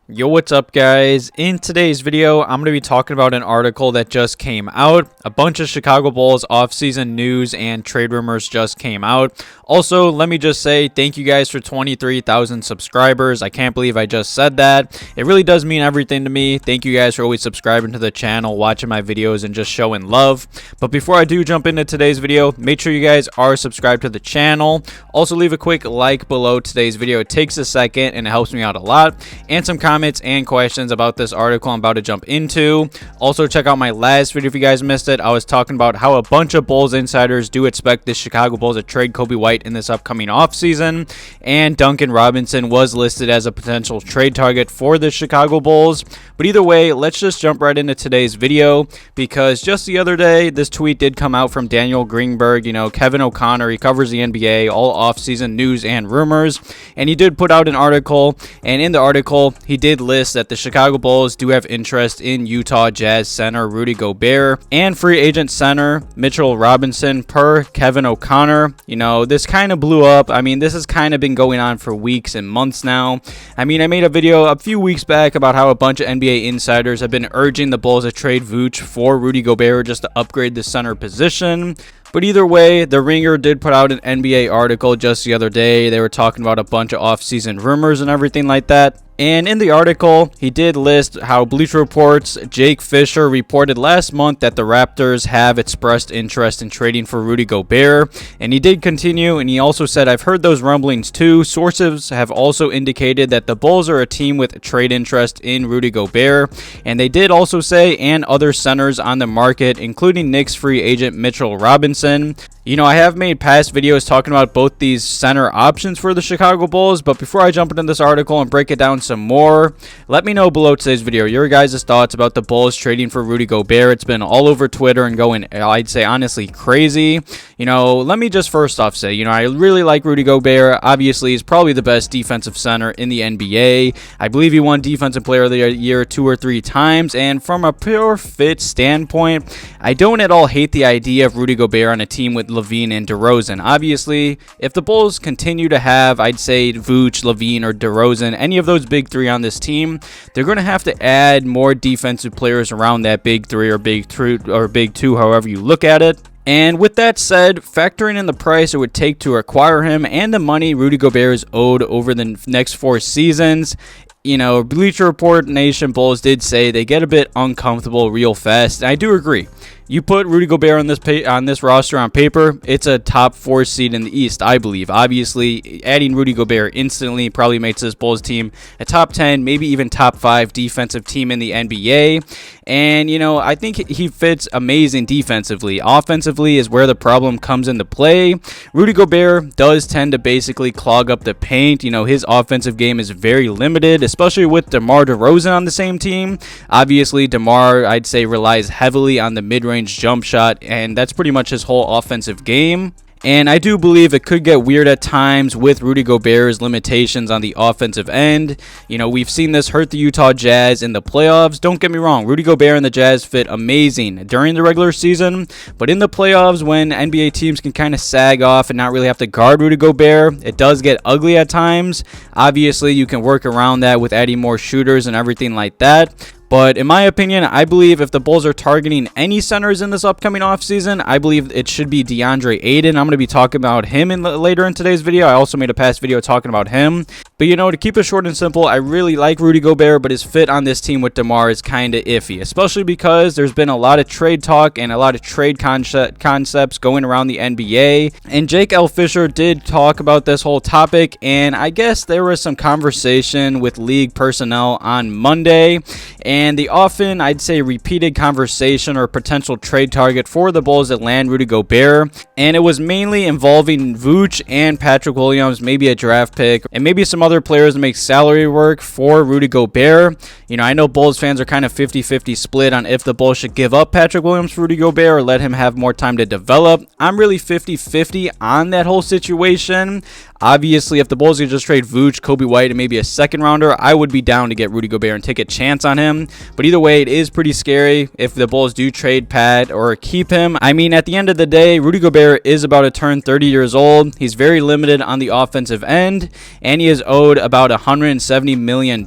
Yo, what's up guys? In today's video, I'm going to be talking about an article that just came out. A bunch of Chicago Bulls offseason news and trade rumors just came out. Also, let me just say thank you guys for 23,000 subscribers. I can't believe I just said that. It really does mean everything to me. Thank you guys for always subscribing to the channel, watching my videos, and just showing love. But before I do jump into today's video, make sure you guys are subscribed to the channel. Also, leave a quick like below today's video. It takes a second and it helps me out a lot. And some comments and questions about this article I'm about to jump into. Also, check out my last video if you guys missed it. I was talking about how a bunch of Bulls insiders do expect the Chicago Bulls to trade Coby White in this upcoming offseason, and Duncan Robinson was listed as a potential trade target for the Chicago Bulls. But either way, let's just jump right into today's video, because just the other day this tweet did come out from Daniel Greenberg. Kevin O'Connor, he covers the NBA, all offseason news and rumors, and he did put out an article, and in the article he did list that the Chicago Bulls do have interest in Utah Jazz center Rudy Gobert and free agent center Mitchell Robinson per Kevin O'Connor. This kind of blew up. This has kind of been going on for weeks and months now. I made a video a few weeks back about how a bunch of NBA insiders have been urging the Bulls to trade Vooch for Rudy Gobert just to upgrade the center position. But either way, The Ringer did put out an NBA article just the other day. They were talking about a bunch of offseason rumors and everything like that. And in the article, he did list how Bleacher Report's Jake Fisher reported last month that the Raptors have expressed interest in trading for Rudy Gobert. And he did continue, and he also said, "I've heard those rumblings too. Sources have also indicated that the Bulls are a team with trade interest in Rudy Gobert." And they did also say, and other centers on the market, including Knicks free agent Mitchell Robinson. I have made past videos talking about both these center options for the Chicago Bulls, but before I jump into this article and break it down some more, let me know below today's video your guys' thoughts about the Bulls trading for Rudy Gobert. It's been all over Twitter and going, I'd say, honestly crazy. Let me just first off say, I really like Rudy Gobert. Obviously, he's probably the best defensive center in the NBA. I believe he won Defensive Player of the Year 2 or 3 times, and from a pure fit standpoint, I don't at all hate the idea of Rudy Gobert on a team with LaVine and DeRozan. Obviously, if the Bulls continue to have, I'd say, Vooch, LaVine, or DeRozan, any of those big three on this team, they're going to have to add more defensive players around that big three or big two, however you look at it. And with that said, factoring in the price it would take to acquire him and the money Rudy Gobert is owed over the next 4 seasons, Bleacher Report Nation Bulls did say they get a bit uncomfortable real fast. And I do agree. You put Rudy Gobert on this roster on paper, it's a top 4 seed in the East, I believe. Obviously, adding Rudy Gobert instantly probably makes this Bulls team a top 10, maybe even top 5 defensive team in the NBA. And, I think he fits amazing defensively. Offensively is where the problem comes into play. Rudy Gobert does tend to basically clog up the paint. His offensive game is very limited, especially with DeMar DeRozan on the same team. Obviously, DeMar, I'd say, relies heavily on the mid-range jump shot, and that's pretty much his whole offensive game. And I do believe it could get weird at times with Rudy Gobert's limitations on the offensive end. We've seen this hurt the Utah Jazz in the playoffs. Don't get me wrong, Rudy Gobert and the Jazz fit amazing during the regular season, but in the playoffs, when NBA teams can kind of sag off and not really have to guard Rudy Gobert, it does get ugly at times. Obviously, you can work around that with adding more shooters and everything like that. But in my opinion, I believe if the Bulls are targeting any centers in this upcoming offseason, I believe it should be DeAndre Ayton. I'm going to be talking about him later in today's video. I also made a past video talking about him. But, to keep it short and simple, I really like Rudy Gobert, but his fit on this team with DeMar is kind of iffy, especially because there's been a lot of trade talk and a lot of trade concepts going around the NBA. And Jake L. Fisher did talk about this whole topic, and I guess there was some conversation with league personnel on Monday. And the often, I'd say, repeated conversation or potential trade target for the Bulls that land Rudy Gobert. And it was mainly involving Vooch and Patrick Williams, maybe a draft pick, and maybe some other players to make salary work for Rudy Gobert. I know Bulls fans are kind of 50-50 split on if the Bulls should give up Patrick Williams for Rudy Gobert or let him have more time to develop. I'm really 50-50 on that whole situation. Obviously, if the Bulls could just trade Vooch, Coby White, and maybe a second rounder, I would be down to get Rudy Gobert and take a chance on him. But either way, it is pretty scary if the Bulls do trade Pat or keep him. I mean, at the end of the day, Rudy Gobert is about to turn 30 years old. He's very limited on the offensive end, and he is owed about $170 million.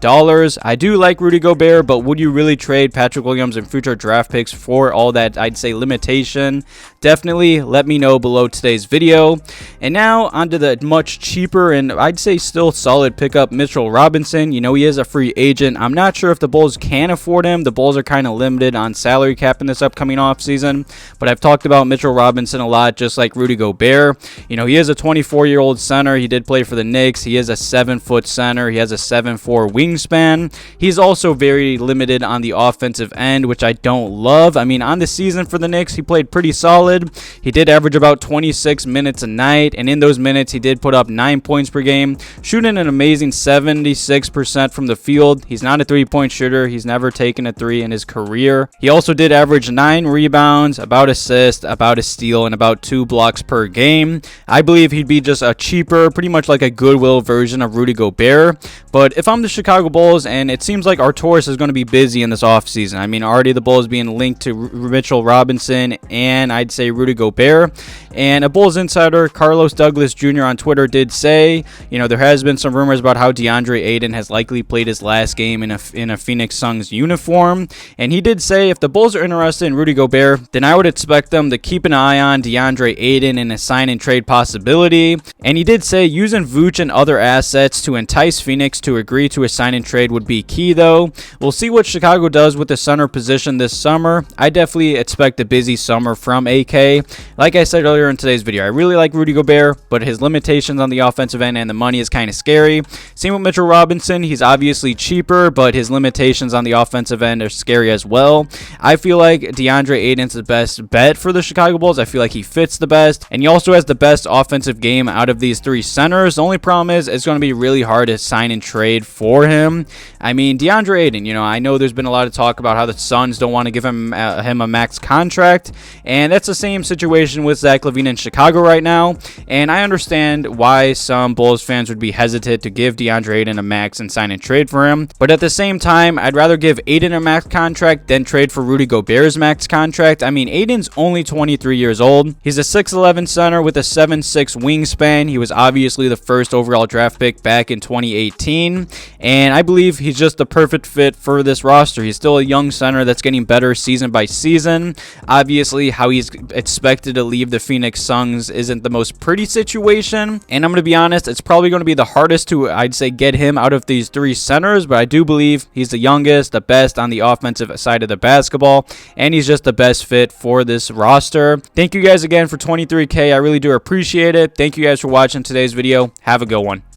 I do like Rudy Gobert, but would you really trade Patrick Williams and future draft picks for all that, I'd say, limitation? Definitely let me know below today's video. And now onto the much cheaper and I'd say still solid pickup, Mitchell Robinson. You know, he is a free agent. I'm not sure if the Bulls can afford him. The Bulls are kind of limited on salary cap in this upcoming offseason, but I've talked about Mitchell Robinson a lot, just like Rudy Gobert. You know, he is a 24-year-old center. He did play for the Knicks. He is a 7-foot center. He has a 7'4" wingspan. He's also very limited on the offensive end, which I don't love. I mean, on the season for the Knicks, he played pretty solid. He did average about 26 minutes a night, and in those minutes, he did put up 9 points per game, shooting an amazing 76% from the field. He's not a three-point shooter. He's never taken a three in his career. He also did average 9 rebounds, about assist, about a steal, and about 2 blocks per game. I believe he'd be just a cheaper, pretty much like a Goodwill version of Rudy Gobert. But if I'm the Chicago Bulls, and it seems like Arturas is going to be busy in this offseason. I mean, already the Bulls being linked to Mitchell Robinson and I'd say Rudy Gobert. And a Bulls insider, Carlos Douglas Jr. on Twitter, did say, you know, there has been some rumors about how DeAndre Ayton has likely played his last game in a Phoenix Suns uniform. And he did say if the Bulls are interested in Rudy Gobert, then I would expect them to keep an eye on DeAndre Ayton and a sign and trade possibility. And he did say using Vooch and other assets to entice Phoenix to agree to a sign and trade would be key, though. We'll see what Chicago does with the center position this summer. I definitely expect a busy summer from AK. Like I said earlier in today's video, I really like Rudy Gobert, but his limitations on the offensive end and the money is kind of scary. Same with Mitchell Robinson. He's obviously cheaper, but his limitations on the offensive end are scary as well. I feel like DeAndre Ayton's the best bet for the Chicago Bulls. I feel like he fits the best, and he also has the best offensive game out of these 3 centers. The only problem is it's going to be really hard to sign and trade for him. I mean, DeAndre Ayton, you know, I know there's been a lot of talk about how the Suns don't want to give him a max contract, and that's the same situation with Zach LaVine in Chicago right now. And I understand why some Bulls fans would be hesitant to give DeAndre Ayton a max and sign and trade for him, but at the same time, I'd rather give Ayton a max contract than trade for Rudy Gobert's max contract. I mean, Ayton's only 23 years old. He's a 6'11 center with a 7'6 wingspan. He was obviously the first overall draft pick back in 2018, and I believe he's just the perfect fit for this roster. He's still a young center that's getting better season by season. Obviously, how he's expected to leave the Phoenix Suns isn't the most pretty situation, and I'm going to be honest, it's probably going to be the hardest to, I'd say, get him out of these 3 centers, but I do believe he's the youngest, the best on the offensive side of the basketball, and he's just the best fit for this roster. Thank you guys again for 23K. I really do appreciate it. Thank you guys for watching today's video. Have a good one.